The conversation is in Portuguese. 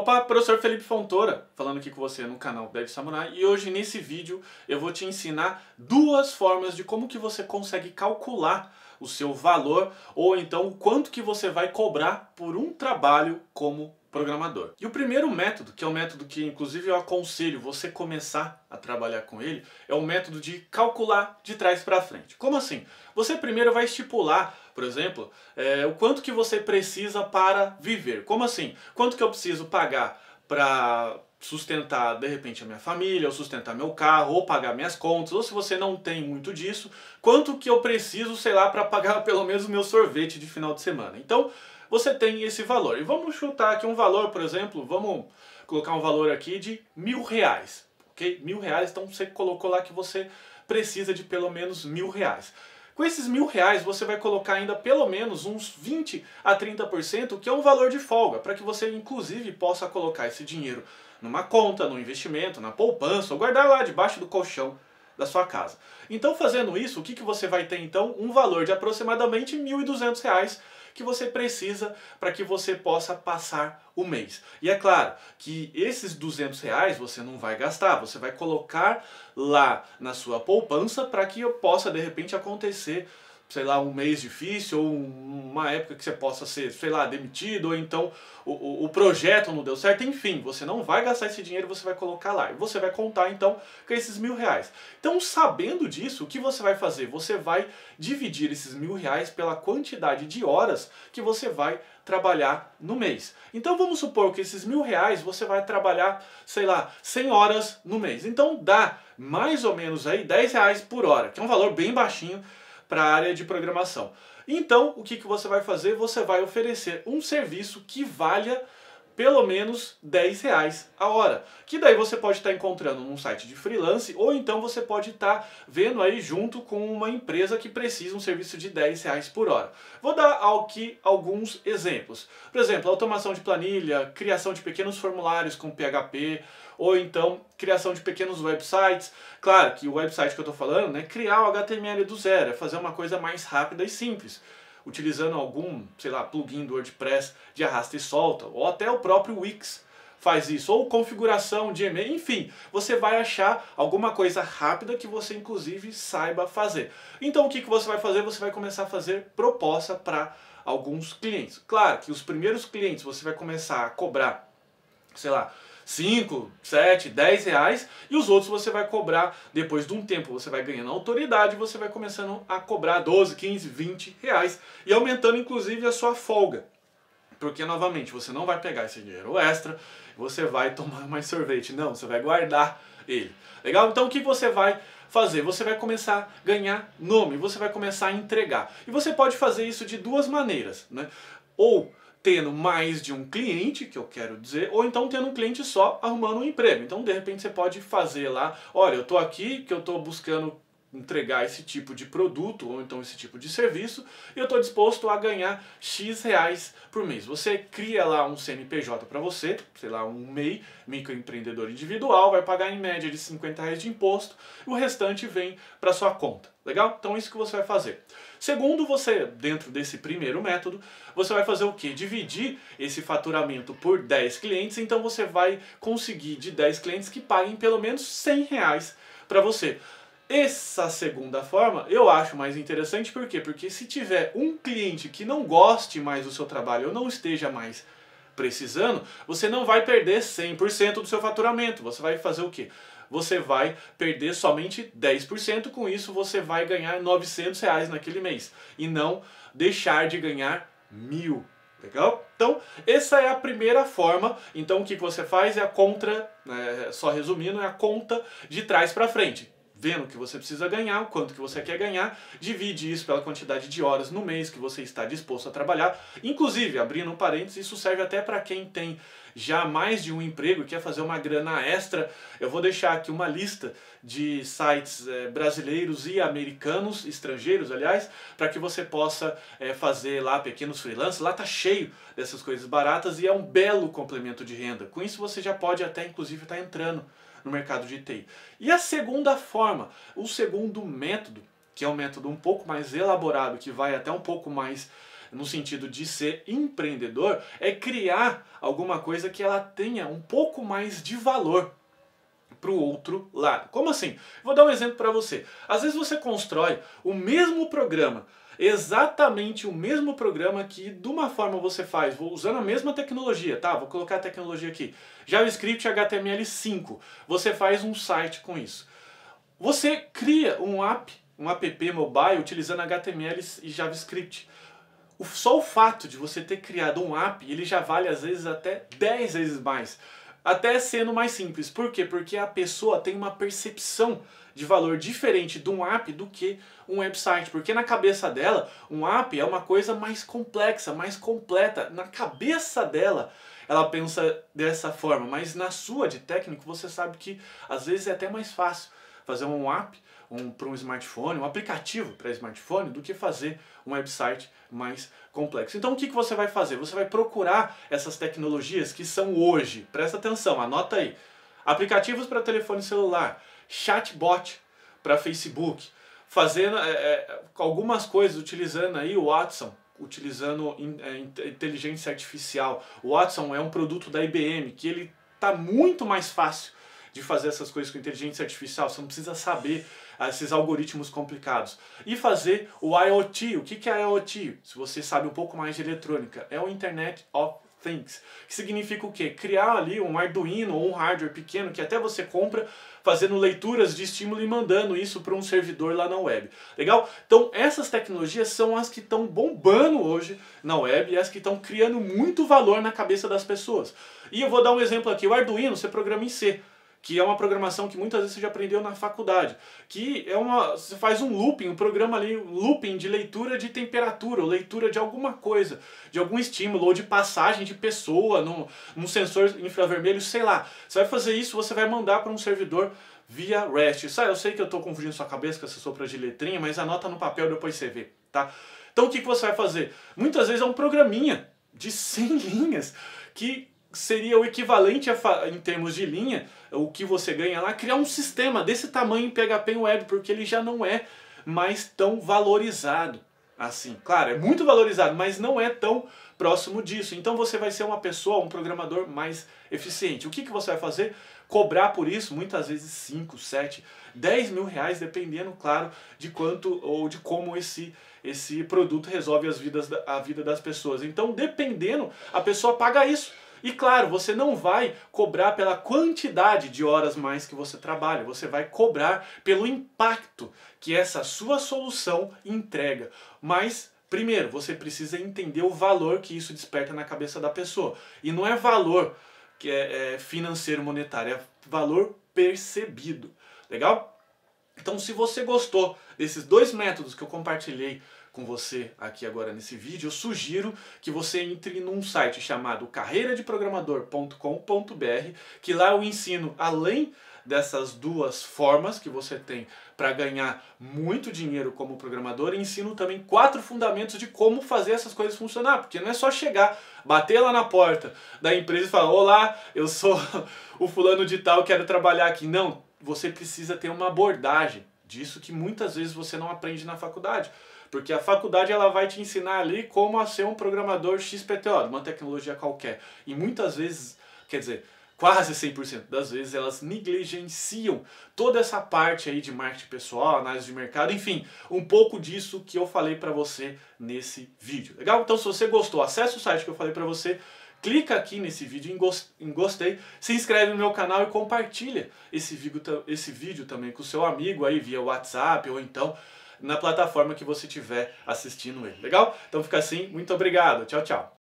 Opa, professor Felipe Fontoura, falando aqui com você no canal Dev Samurai, e hoje nesse vídeo eu vou te ensinar duas formas de como que você consegue calcular o seu valor ou então o quanto que você vai cobrar por um trabalho como programador. E o primeiro método, que é o método que inclusive eu aconselho você começar a trabalhar com ele, é o método de calcular de trás para frente. Como assim? Você primeiro vai estipular, por exemplo, o quanto que você precisa para viver. Como assim? Quanto que eu preciso pagar para sustentar, de repente, a minha família, ou sustentar meu carro, ou pagar minhas contas, ou se você não tem muito disso, quanto que eu preciso, sei lá, para pagar pelo menos o meu sorvete de final de semana. Então, você tem esse valor. E vamos chutar aqui um valor, por exemplo, vamos colocar um valor aqui de R$1.000, ok? R$1.000, então você colocou lá que você precisa de pelo menos R$1.000. Com esses R$1.000 você vai colocar ainda pelo menos uns 20 a 30%, que é um valor de folga, para que você inclusive possa colocar esse dinheiro numa conta, num investimento, na poupança, ou guardar lá debaixo do colchão da sua casa. Então, fazendo isso, o que você vai ter então? Um valor de aproximadamente R$1.200 que você precisa para que você possa passar o mês. E é claro que esses R$200 você não vai gastar, você vai colocar lá na sua poupança para que possa de repente acontecer, sei lá, um mês difícil ou uma época que você possa ser, sei lá, demitido, ou então o projeto não deu certo, enfim, você não vai gastar esse dinheiro, você vai colocar lá. E você vai contar então com esses R$1.000. Então, sabendo disso, o que você vai fazer? Você vai dividir esses R$1.000 pela quantidade de horas que você vai trabalhar no mês. Então vamos supor que esses R$1.000 você vai trabalhar, sei lá, 100 horas no mês. Então dá mais ou menos aí R$10 por hora, que é um valor bem baixinho para a área de programação. Então, o que você vai fazer? Você vai oferecer um serviço que valha pelo menos R$10 a hora. Que daí você pode estar encontrando num site de freelance, ou então você pode estar vendo aí junto com uma empresa que precisa um serviço de R$10 por hora. Vou dar aqui alguns exemplos. Por exemplo, automação de planilha, criação de pequenos formulários com PHP, ou então criação de pequenos websites. Claro que o website que eu estou falando, né, criar o HTML do zero, é fazer uma coisa mais rápida e simples, utilizando algum, sei lá, plugin do WordPress de arrasta e solta, ou até o próprio Wix faz isso, ou configuração de e-mail, enfim, você vai achar alguma coisa rápida que você inclusive saiba fazer. Então o que você vai fazer? Você vai começar a fazer proposta para alguns clientes. Claro que os primeiros clientes você vai começar a cobrar, sei lá, 5, 7, R$10, e os outros você vai cobrar, depois de um tempo você vai ganhando autoridade, você vai começando a cobrar 12, 15, R$20 e aumentando inclusive a sua folga. Porque novamente, você não vai pegar esse dinheiro extra, você vai tomar mais sorvete, não, você vai guardar ele. Legal? Então o que você vai fazer? Você vai começar a ganhar nome, você vai começar a entregar. E você pode fazer isso de duas maneiras, né? Ou tendo mais de um cliente, que eu quero dizer, ou então tendo um cliente só arrumando um emprego. Então, de repente, você pode fazer lá, olha, eu estou aqui que eu estou buscando entregar esse tipo de produto, ou então esse tipo de serviço, e eu estou disposto a ganhar X reais por mês. Você cria lá um CNPJ para você, sei lá, um MEI, microempreendedor individual, vai pagar em média de R$50 de imposto, e o restante vem para sua conta. Legal? Então isso que você vai fazer. Segundo, você, dentro desse primeiro método, você vai fazer o quê? Dividir esse faturamento por 10 clientes, então você vai conseguir de 10 clientes que paguem pelo menos R$100 para você. Essa segunda forma eu acho mais interessante, por quê? Porque se tiver um cliente que não goste mais do seu trabalho ou não esteja mais precisando, você não vai perder 100% do seu faturamento. Você vai fazer o quê? Você vai perder somente 10%, com isso você vai ganhar R$900 naquele mês e não deixar de ganhar 1.000. Legal? Então, essa é a primeira forma. Então, o que você faz é a conta, só resumindo, é a conta de trás para frente. Vendo o que você precisa ganhar, o quanto que você quer ganhar, divide isso pela quantidade de horas no mês que você está disposto a trabalhar. Inclusive, abrindo um parênteses, isso serve até para quem tem já mais de um emprego e quer fazer uma grana extra. Eu vou deixar aqui uma lista de sites brasileiros e americanos, estrangeiros aliás, para que você possa fazer lá pequenos freelances. Lá tá cheio dessas coisas baratas e é um belo complemento de renda. Com isso você já pode até inclusive estar entrando no mercado de TI. E a segunda forma, o segundo método, que é um método um pouco mais elaborado, que vai até um pouco mais no sentido de ser empreendedor, é criar alguma coisa que ela tenha um pouco mais de valor para o outro lado. Como assim? Vou dar um exemplo para você. Às vezes você constrói o mesmo programa, exatamente o mesmo programa que de uma forma você faz, usando a mesma tecnologia, tá? Vou colocar a tecnologia aqui. JavaScript HTML5. Você faz um site com isso. Você cria um app mobile utilizando HTML e JavaScript. Só o fato de você ter criado um app, ele já vale às vezes até 10 vezes mais. Até sendo mais simples. Por quê? Porque a pessoa tem uma percepção de valor diferente de um app do que um website. Porque na cabeça dela, um app é uma coisa mais complexa, mais completa. Na cabeça dela, ela pensa dessa forma. Mas na sua, de técnico, você sabe que às vezes é até mais fácil fazer um app para um smartphone, um aplicativo para smartphone, do que fazer um website mais complexo. Então o que você vai fazer? Você vai procurar essas tecnologias que são hoje, presta atenção, anota aí, aplicativos para telefone celular, chatbot para Facebook, fazendo algumas coisas utilizando aí o Watson, utilizando inteligência artificial. O Watson é um produto da IBM que ele está muito mais fácil de fazer essas coisas com inteligência artificial, você não precisa saber esses algoritmos complicados. E fazer o IoT. O que é IoT? Se você sabe um pouco mais de eletrônica, é o Internet of Things. Que significa o quê? Criar ali um Arduino ou um hardware pequeno que até você compra, fazendo leituras de estímulo e mandando isso para um servidor lá na web. Legal? Então essas tecnologias são as que estão bombando hoje na web e as que estão criando muito valor na cabeça das pessoas. E eu vou dar um exemplo aqui. O Arduino você programa em C, que é uma programação que muitas vezes você já aprendeu na faculdade, que você faz um looping, um programa ali, um looping de leitura de temperatura, ou leitura de alguma coisa, de algum estímulo, ou de passagem de pessoa num sensor infravermelho, sei lá. Você vai fazer isso, você vai mandar para um servidor via REST. Eu sei que eu estou confundindo sua cabeça com essa sopra de letrinha, mas anota no papel depois você vê, tá? Então o que você vai fazer? Muitas vezes é um programinha de 100 linhas, que seria o equivalente em termos de linha, o que você ganha lá, criar um sistema desse tamanho em PHP Web, porque ele já não é mais tão valorizado assim. Claro, é muito valorizado, mas não é tão próximo disso. Então você vai ser uma pessoa, um programador mais eficiente. O que você vai fazer? Cobrar por isso, muitas vezes 5, 7, 10 mil reais, dependendo, claro, de quanto ou de como esse produto resolve a vida das pessoas. Então, dependendo, a pessoa paga isso. E claro, você não vai cobrar pela quantidade de horas mais que você trabalha, você vai cobrar pelo impacto que essa sua solução entrega. Mas, primeiro, você precisa entender o valor que isso desperta na cabeça da pessoa. E não é valor que é financeiro monetário, é valor percebido. Legal? Então, se você gostou desses dois métodos que eu compartilhei com você aqui agora nesse vídeo, eu sugiro que você entre num site chamado carreiradeprogramador.com.br, que lá eu ensino, além dessas duas formas que você tem para ganhar muito dinheiro como programador, ensino também 4 fundamentos de como fazer essas coisas funcionar, porque não é só chegar, bater lá na porta da empresa e falar: olá, eu sou o fulano de tal, quero trabalhar aqui. Não, você precisa ter uma abordagem disso que muitas vezes você não aprende na faculdade. Porque a faculdade ela vai te ensinar ali como a ser um programador XPTO, uma tecnologia qualquer. E muitas vezes, quer dizer, quase 100% das vezes, elas negligenciam toda essa parte aí de marketing pessoal, análise de mercado, enfim, um pouco disso que eu falei para você nesse vídeo. Legal? Então se você gostou, acesse o site que eu falei para você, clica aqui nesse vídeo em gostei, se inscreve no meu canal e compartilha esse vídeo também com o seu amigo aí via WhatsApp ou então na plataforma que você estiver assistindo ele. Legal? Então fica assim, muito obrigado. Tchau, tchau.